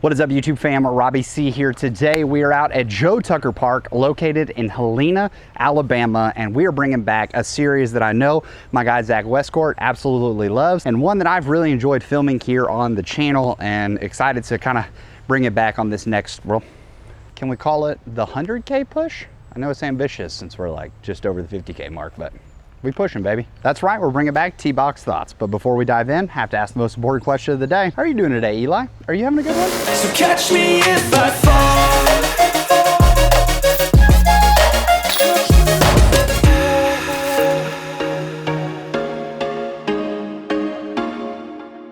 What is up, YouTube fam? Robbie C here. Today we are out at Joe Tucker Park, located in Helena, Alabama, and we are bringing back a series that I know my guy Zach Westcourt absolutely loves, and one that I've really enjoyed filming here on the channel, and excited to kind of bring it back on this next, well, can we call it the 100K push? I know it's ambitious since we're like just over the 50K mark, but we pushing, baby. That's right, we're bringing back Teebox Thoughts. But before we dive in, have to ask the most important question of the day. How are you doing today, Eli? Are you having a good one? So catch me if I fall.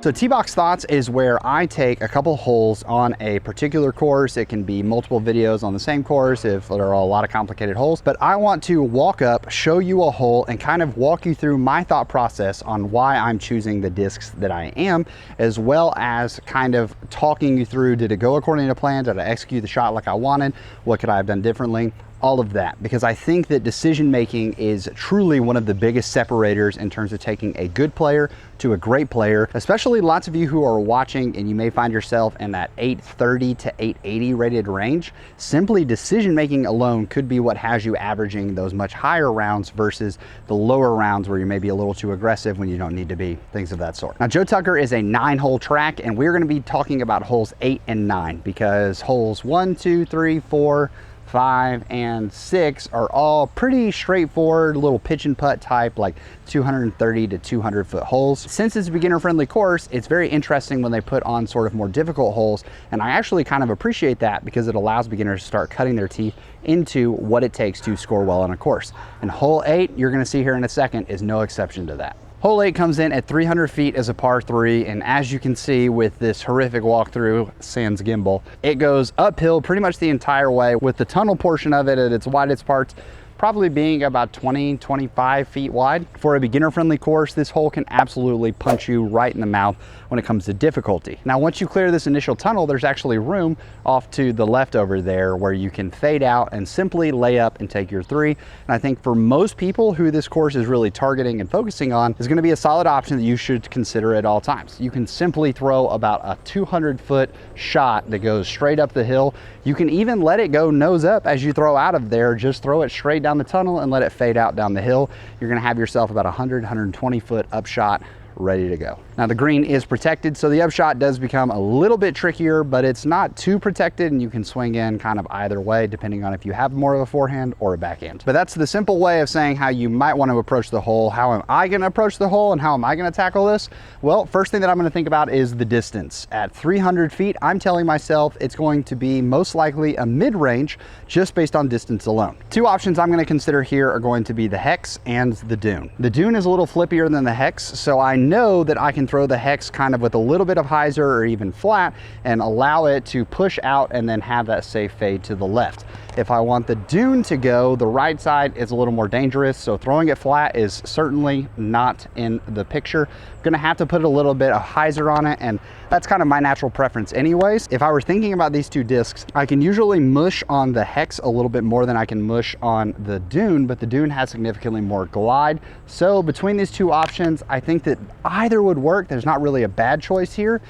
So Teebox Thoughts is where I take a couple holes on a particular course. It can be multiple videos on the same course if there are a lot of complicated holes, but I want to walk up, show you a hole, and kind of walk you through my thought process on why I'm choosing the discs that I am, as well as kind of talking you through, did it go according to plan? Did I execute the shot like I wanted? What could I have done differently? All of that, because I think that decision making is truly one of the biggest separators in terms of taking a good player to a great player, especially lots of you who are watching and you may find yourself in that 830 to 880 rated range. Simply decision making alone could be what has you averaging those much higher rounds versus the lower rounds where you may be a little too aggressive when you don't need to be, things of that sort. Now, Joe Tucker is a 9-hole track, and we're going to be talking about holes 8 and 9 because holes 1, 2, 3, 4, 5, and 6 are all pretty straightforward, little pitch and putt type, like 230 to 200 foot holes. Since it's a beginner friendly course, it's very interesting when they put on sort of more difficult holes, and I actually kind of appreciate that because it allows beginners to start cutting their teeth into what it takes to score well on a course. And hole 8, you're going to see here in a second, is no exception to that. Hole 8 comes in at 300 feet as a par 3, and as you can see with this horrific walkthrough, sans gimbal, it goes uphill pretty much the entire way, with the tunnel portion of it at its widest parts probably being about 20-25 feet wide. For a beginner-friendly course, this hole can absolutely punch you right in the mouth when it comes to difficulty. Now, once you clear this initial tunnel, there's actually room off to the left over there where you can fade out and simply lay up and take your 3. And I think for most people who this course is really targeting and focusing on, is going to be a solid option that you should consider at all times. You can simply throw about a 200-foot shot that goes straight up the hill. You can even let it go nose up as you throw out of there. Just throw it straight down the tunnel and let it fade out down the hill. You're going to have yourself about 120 foot upshot ready to go. Now, the green is protected, so the upshot does become a little bit trickier, but it's not too protected, and you can swing in kind of either way depending on if you have more of a forehand or a backhand. But that's the simple way of saying how you might want to approach the hole. How am I going to approach the hole and how am I going to tackle this? Well, first thing that I'm going to think about is the distance. At 300 feet, I'm telling myself it's going to be most likely a mid-range just based on distance alone. Two options I'm going to consider here are going to be the hex and the dune. The dune is a little flippier than the hex, so I know that I can throw the hex kind of with a little bit of hyzer or even flat and allow it to push out and then have that safe fade to the left. If I want the dune to go, the right side is a little more dangerous, so throwing it flat is certainly not in the picture. I'm gonna have to put a little bit of hyzer on it, and that's kind of my natural preference anyways. If I were thinking about these two discs, I can usually mush on the hex a little bit more than I can mush on the dune, but the dune has significantly more glide. So between these two options, I think that either would work. There's not really a bad choice here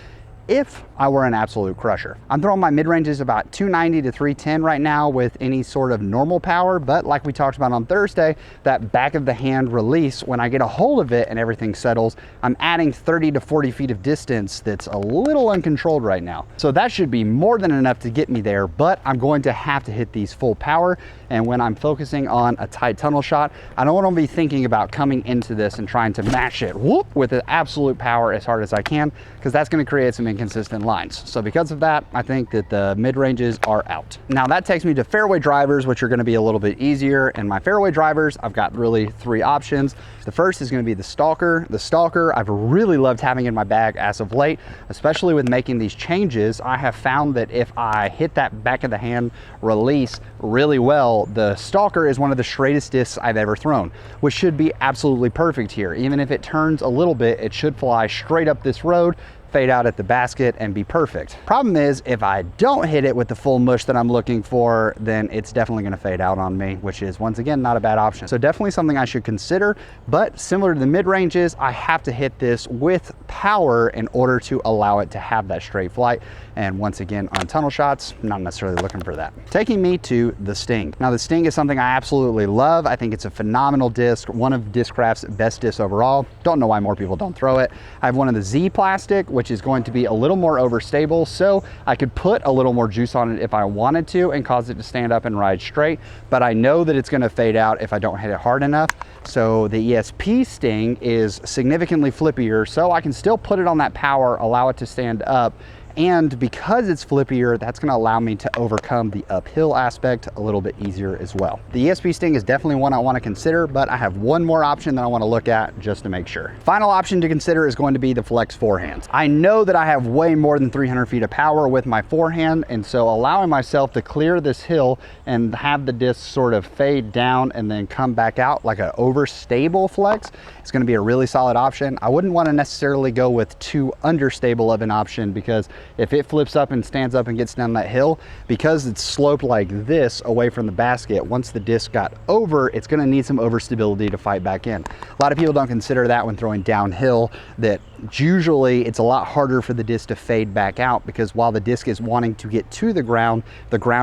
if I were an absolute crusher. I'm throwing my mid-ranges about 290 to 310 right now with any sort of normal power, but like we talked about on Thursday, that back of the hand release, when I get a hold of it and everything settles, I'm adding 30 to 40 feet of distance that's a little uncontrolled right now. So that should be more than enough to get me there, but I'm going to have to hit these full power. And when I'm focusing on a tight tunnel shot, I don't want to be thinking about coming into this and trying to mash it whoop with the absolute power as hard as I can, because that's going to create some inconsistent lines. So because of that, I think that the mid-ranges are out. Now that takes me to fairway drivers, which are going to be a little bit easier. And my fairway drivers, I've got really 3 options. The first is going to be the Stalker. The Stalker I've really loved having in my bag as of late, especially with making these changes. I have found that if I hit that back of the hand release really well, the Stalker is one of the straightest discs I've ever thrown, which should be absolutely perfect here. Even if it turns a little bit, it should fly straight up this road, fade out at the basket and be perfect. Problem is, if I don't hit it with the full mush that I'm looking for, then it's definitely gonna fade out on me, which is, once again, not a bad option. So definitely something I should consider, but similar to the mid-ranges, I have to hit this with power in order to allow it to have that straight flight. And once again, on tunnel shots, not necessarily looking for that. Taking me to the Sting. Now the Sting is something I absolutely love. I think it's a phenomenal disc, one of Discraft's best discs overall. Don't know why more people don't throw it. I have one of the Z plastic, which is going to be a little more overstable, so I could put a little more juice on it if I wanted to and cause it to stand up and ride straight, but I know that it's gonna fade out if I don't hit it hard enough. So the ESP Sting is significantly flippier, so I can still put it on that power, allow it to stand up, and because it's flippier, that's gonna allow me to overcome the uphill aspect a little bit easier as well. The ESP Sting is definitely one I wanna consider, but I have one more option that I wanna look at just to make sure. Final option to consider is going to be the Flex forehands. I know that I have way more than 300 feet of power with my forehand, and so allowing myself to clear this hill and have the disc sort of fade down and then come back out like an overstable flex is gonna be a really solid option. I wouldn't wanna necessarily go with too understable of an option, because if it flips up and stands up and gets down that hill, because it's sloped like this away from the basket, once the disc got over, it's gonna need some overstability to fight back in. A lot of people don't consider that when throwing downhill, that usually it's a lot harder for the disc to fade back out, because while the disc is wanting to get to the ground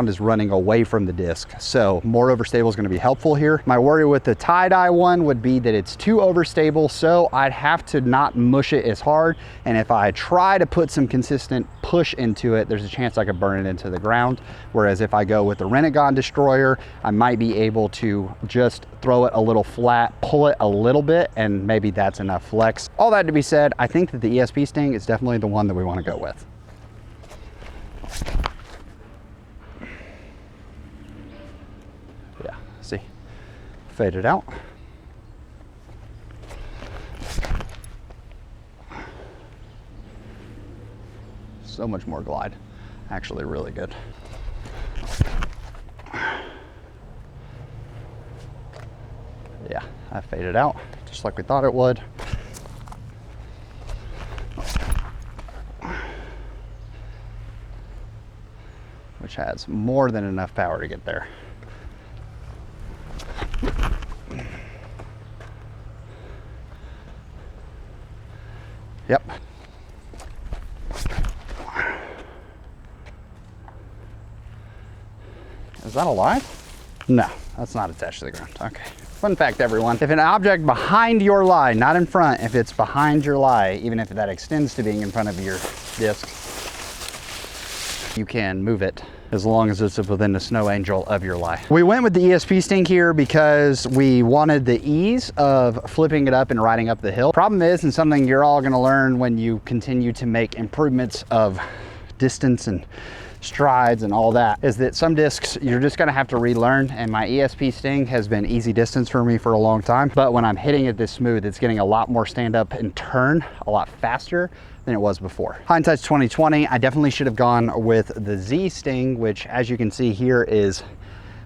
is running away from the disc. So more overstable is gonna be helpful here. My worry with the tie-dye one would be that it's too overstable, so I'd have to not mush it as hard, and if I try to put some consistent push into it, there's a chance I could burn it into the ground. Whereas if I go with the Renegon Destroyer, I might be able to just throw it a little flat, pull it a little bit, and maybe that's enough flex. All that to be said, I think that the ESP Sting is definitely the one that we want to go with. Yeah, see, fade it out. So much more glide, actually really good. Yeah, that faded out just like we thought it would. Which has more than enough power to get there. Yep. Is that alive? No, that's not attached to the ground. Okay. Fun fact, everyone. If an object behind your lie, not in front, if it's behind your lie, even if that extends to being in front of your disc, you can move it as long as it's within the snow angel of your lie. We went with the ESP Sting here because we wanted the ease of flipping it up and riding up the hill. Problem is, and something you're all gonna learn when you continue to make improvements of distance and strides and all that, is that some discs you're just gonna have to relearn, and my ESP Sting has been easy distance for me for a long time, but when I'm hitting it this smooth, it's getting a lot more stand up and turn a lot faster than it was before. Hindsight's 2020. I definitely should have gone with the Z Sting, which as you can see here is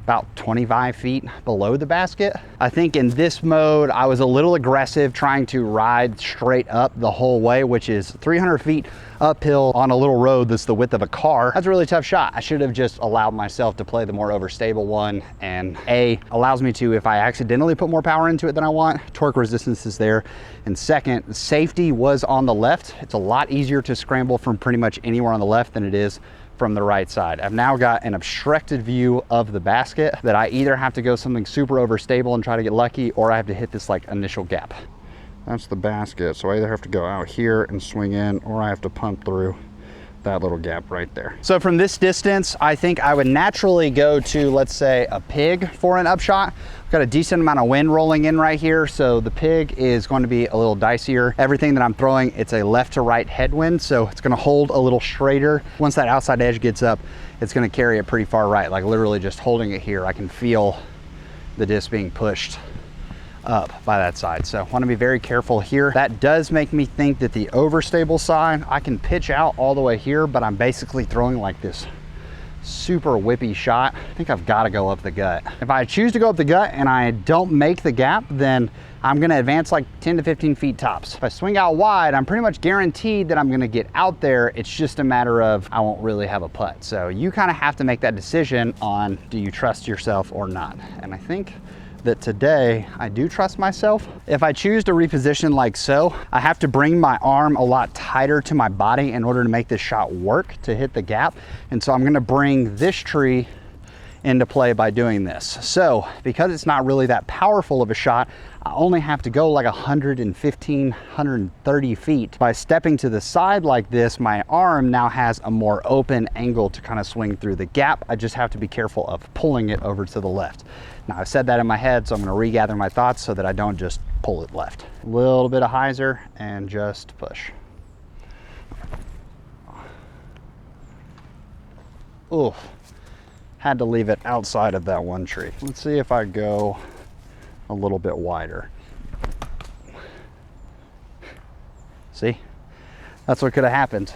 about 25 feet below the basket. I think in this mode, I was a little aggressive trying to ride straight up the whole way, which is 300 feet uphill on a little road that's the width of a car. That's a really tough shot. I should have just allowed myself to play the more overstable one, and A, allows me to, if I accidentally put more power into it than I want, torque resistance is there. And second, safety was on the left. It's a lot easier to scramble from pretty much anywhere on the left than it is from the right side. I've now got an obstructed view of the basket that I either have to go something super overstable and try to get lucky, or I have to hit this like initial gap. That's the basket, so I either have to go out here and swing in, or I have to pump through that little gap right there. So from this distance, I think I would naturally go to, let's say, a pig for an upshot. I've got a decent amount of wind rolling in right here, so the pig is going to be a little dicier. Everything that I'm throwing, it's a left to right headwind, so it's gonna hold a little straighter. Once that outside edge gets up, it's gonna carry it pretty far right. Like literally just holding it here, I can feel the disc being pushed up by that side. So I want to be very careful here. That does make me think that the overstable side, I can pitch out all the way here, but I'm basically throwing like this super whippy shot, I think I've got to go up the gut. If I choose to go up the gut and I don't make the gap, then I'm gonna advance like 10 to 15 feet tops. If I swing out wide, I'm pretty much guaranteed that I'm gonna get out there. It's just a matter of I won't really have a putt. So you kind of have to make that decision on, do you trust yourself or not? And I think that today I do trust myself. If I choose to reposition like so, I have to bring my arm a lot tighter to my body in order to make this shot work to hit the gap. And so I'm gonna bring this tree into play by doing this. So because it's not really that powerful of a shot, I only have to go like 115, 130 feet. By stepping to the side like this, my arm now has a more open angle to kind of swing through the gap. I just have to be careful of pulling it over to the left. Now I've said that in my head, so I'm gonna regather my thoughts so that I don't just pull it left. A little bit of hyzer and just push. Oof. Had to leave it outside of that one tree. Let's see if I go a little bit wider. See, that's what could have happened.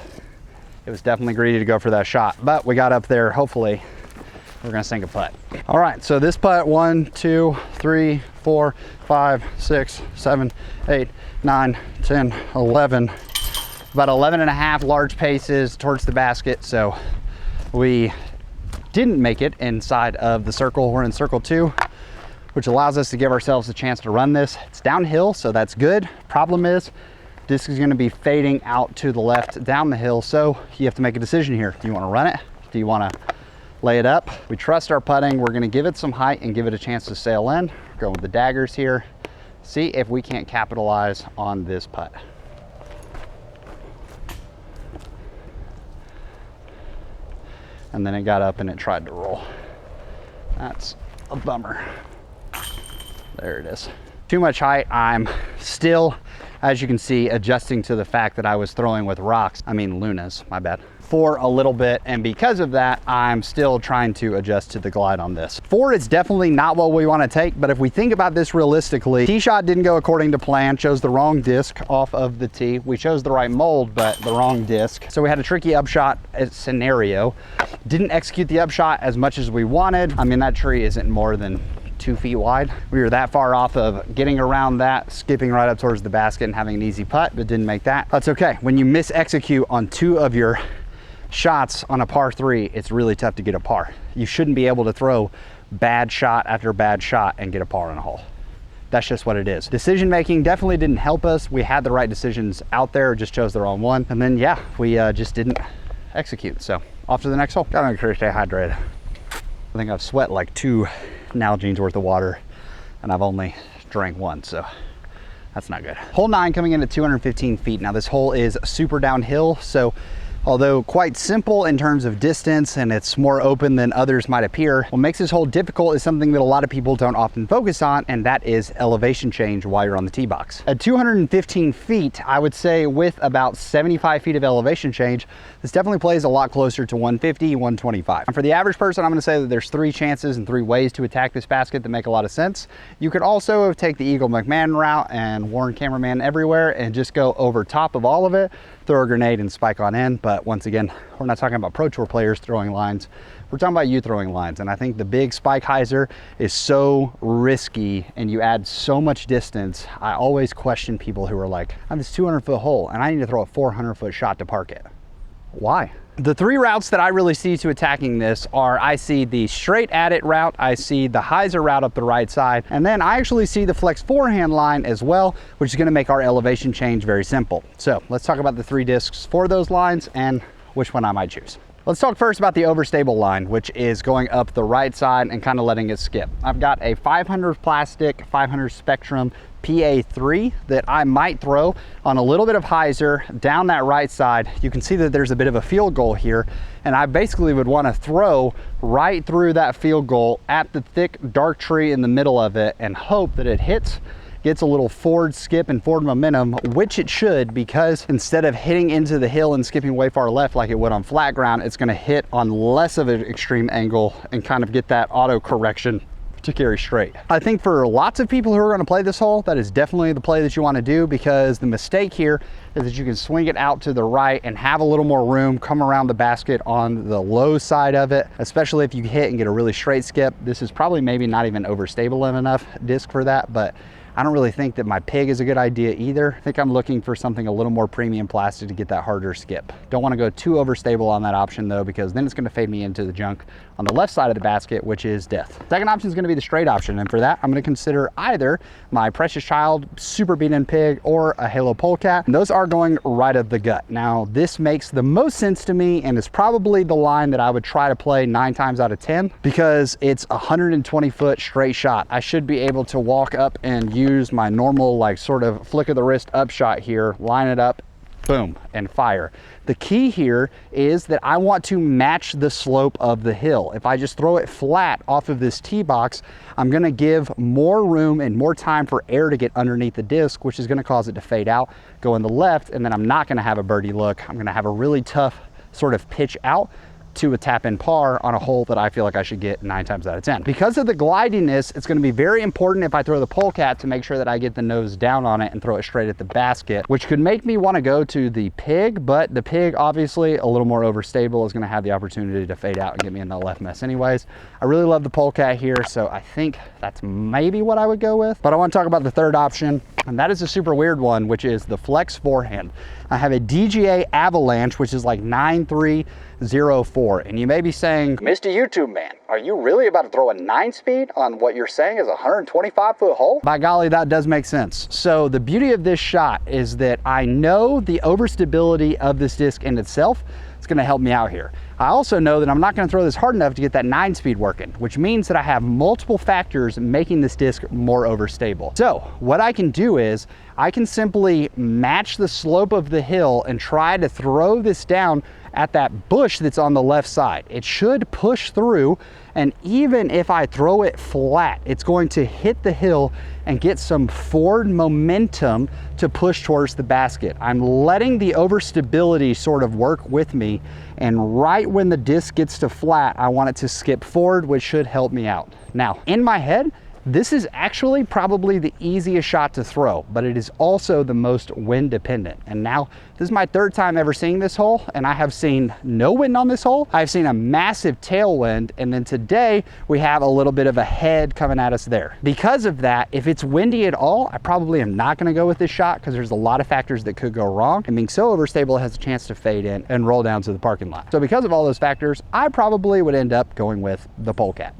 It was definitely greedy to go for that shot, but we got up there. Hopefully we're gonna sink a putt. All right, so this putt, 1, 2, 3, 4, 5, 6, 7, 8, 9, 10, 11, about 11 and a half large paces towards the basket. So we didn't make it inside of the circle. We're in circle 2, which allows us to give ourselves a chance to run this. It's downhill, so that's good. Problem is, this is gonna be fading out to the left down the hill, so you have to make a decision here. Do you wanna run it? Do you wanna lay it up? We trust our putting. We're gonna give it some height and give it a chance to sail in. Go with the daggers here. See if we can't capitalize on this putt. And then it got up and it tried to roll. That's a bummer. There it is. Too much height. I'm still, as you can see, adjusting to the fact that I was throwing with rocks. I mean lunas, my bad. For a little bit, and because of that, I'm still trying to adjust to the glide on this. 4 is definitely not what we want to take, but if we think about this realistically, tee shot didn't go according to plan, chose the wrong disc off of the tee. We chose the right mold, but the wrong disc. So we had a tricky upshot scenario. Didn't execute the upshot as much as we wanted. I mean, that tree isn't more than 2 feet wide. We were that far off of getting around that, skipping right up towards the basket and having an easy putt, but didn't make that. That's okay. When you miss execute on 2 of your shots on a par 3, it's really tough to get a par. You shouldn't be able to throw bad shot after bad shot and get a par on a hole. That's just what it is. Decision making definitely didn't help us. We had the right decisions out there, just chose the wrong one. And then yeah, we just didn't execute. So off to the next hole. Gotta make sure to stay hydrated. I think I've sweat like 2 Nalgene's worth of water and I've only drank 1, so that's not good. Hole 9 coming in at 215 feet. Now this hole is super downhill, so although quite simple in terms of distance and it's more open than others might appear, what makes this hole difficult is something that a lot of people don't often focus on, and that is elevation change while you're on the tee box. At 215 feet, I would say with about 75 feet of elevation change, this definitely plays a lot closer to 150, 125. And for the average person, I'm gonna say that there's 3 chances and 3 ways to attack this basket that make a lot of sense. You could also take the Eagle McMahon route and warn cameraman everywhere and just go over top of all of it, throw a grenade and spike on in. But once again, we're not talking about Pro Tour players throwing lines. We're talking about you throwing lines. And I think the big spike hyzer is so risky and you add so much distance. I always question people who are like, I have this 200-foot hole and I need to throw a 400-foot shot to park it. Why? The 3 routes that I really see to attacking this are, I see the straight at it route, I see the hyzer route up the right side, and then I actually see the flex forehand line as well, which is gonna make our elevation change very simple. So let's talk about the 3 discs for those lines and which one I might choose. Let's talk first about the overstable line, which is going up the right side and kind of letting it skip. I've got a 500 plastic, 500 Spectrum PA3 that I might throw on a little bit of hyzer down that right side. You can see that there's a bit of a field goal here, and I basically would want to throw right through that field goal at the thick dark tree in the middle of it and hope that it hits, gets a little forward skip and forward momentum, which it should, because instead of hitting into the hill and skipping way far left like it would on flat ground, it's going to hit on less of an extreme angle and kind of get that auto correction to carry straight. I think for lots of people who are gonna play this hole, that is definitely the play that you wanna do, because the mistake here is that you can swing it out to the right and have a little more room, come around the basket on the low side of it, especially if you hit and get a really straight skip. This is probably maybe not even overstable enough disc for that, but I don't really think that my pig is a good idea either. I think I'm looking for something a little more premium plastic to get that harder skip. Don't want to go too overstable on that option though, because then it's going to fade me into the junk on the left side of the basket, which is death. Second option is going to be the straight option, and for that I'm going to consider either my Precious Child Super Beat-In Pig or a Halo Polecat. And those are going right of the gut. Now this makes the most sense to me, and is probably the line that I would try to play 9 times out of 10, because it's a 120-foot straight shot. I should be able to walk up and use my normal like sort of flick of the wrist up shot here, line it up, boom, and fire. The key here is that I want to match the slope of the hill. If I just throw it flat off of this tee box, I'm gonna give more room and more time for air to get underneath the disc, which is gonna cause it to fade out, go in the left, and then I'm not gonna have a birdie look. I'm gonna have a really tough sort of pitch out to a tap-in par on a hole that I feel like I should get 9 times out of 10. Because of the glidiness, it's going to be very important if I throw the polecat to make sure that I get the nose down on it and throw it straight at the basket, which could make me want to go to the pig, but the pig, obviously a little more overstable, is going to have the opportunity to fade out and get me in the left mess anyways. I really love the polecat here, so I think that's maybe what I would go with. But I want to talk about the third option, and that is a super weird one, which is the flex forehand. I have a DGA Avalanche, which is like 9304. And you may be saying, Mr. YouTube man, are you really about to throw a 9-speed on what you're saying is a 125-foot hole? By golly, that does make sense. So the beauty of this shot is that I know the overstability of this disc in itself is going to help me out here. I also know that I'm not going to throw this hard enough to get that 9-speed working, which means that I have multiple factors making this disc more overstable. So what I can do is I can simply match the slope of the hill and try to throw this down at that bush that's on the left side. It should push through, and even if I throw it flat, it's going to hit the hill and get some forward momentum to push towards the basket. I'm letting the overstability sort of work with me, and right when the disc gets to flat, I want it to skip forward, which should help me out. Now, in my head, this is actually probably the easiest shot to throw, but it is also the most wind dependent. And now this is my third time ever seeing this hole, and I have seen no wind on this hole. I've seen a massive tailwind, and then today we have a little bit of a head coming at us there. Because of that, if it's windy at all, I probably am not gonna go with this shot, because there's a lot of factors that could go wrong. And being so overstable, it has a chance to fade in and roll down to the parking lot. So because of all those factors, I probably would end up going with the polecat.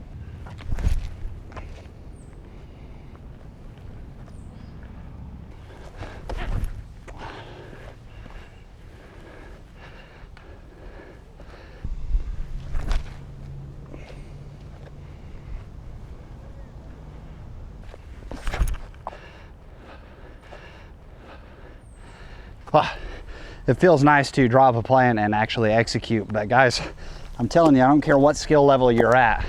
Well, it feels nice to draw up a plan and actually execute, but guys, I'm telling you, I don't care what skill level you're at.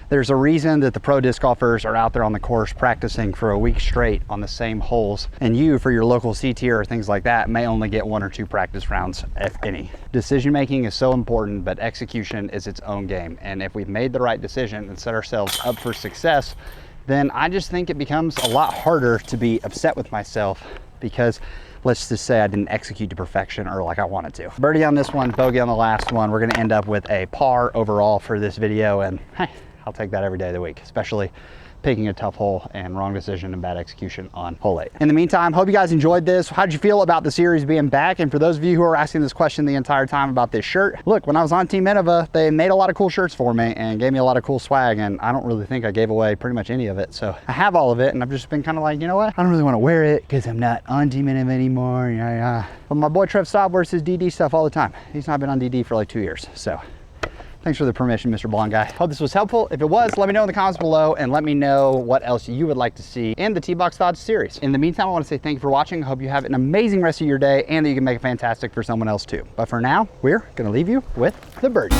There's a reason that the pro disc golfers are out there on the course practicing for a week straight on the same holes, and you, for your local C tier or things like that, may only get 1 or 2 practice rounds, if any. Decision making is so important, but execution is its own game. And if we've made the right decision and set ourselves up for success, then I just think it becomes a lot harder to be upset with myself, because let's just say I didn't execute to perfection or like I wanted to. Birdie on this one, bogey on the last one. We're gonna end up with a par overall for this video, and hey, I'll take that every day of the week, especially picking a tough hole and wrong decision and bad execution on hole 8. In the meantime, hope you guys enjoyed this. How'd you feel about the series being back? And for those of you who are asking this question the entire time about this shirt, look, when I was on Team Innova, they made a lot of cool shirts for me and gave me a lot of cool swag, and I don't really think I gave away pretty much any of it. So I have all of it, and I've just been kind of like, you know what? I don't really want to wear it because I'm not on Team Innova anymore. Yeah. But my boy Trev Staub wears his DD stuff all the time. He's not been on DD for like 2 years, so thanks for the permission, Mr. Blonde Guy. Hope this was helpful. If it was, let me know in the comments below, and let me know what else you would like to see in the Teebox Thoughts series. In the meantime, I want to say thank you for watching. I hope you have an amazing rest of your day, and that you can make it fantastic for someone else too. But for now, we're gonna leave you with the birdie.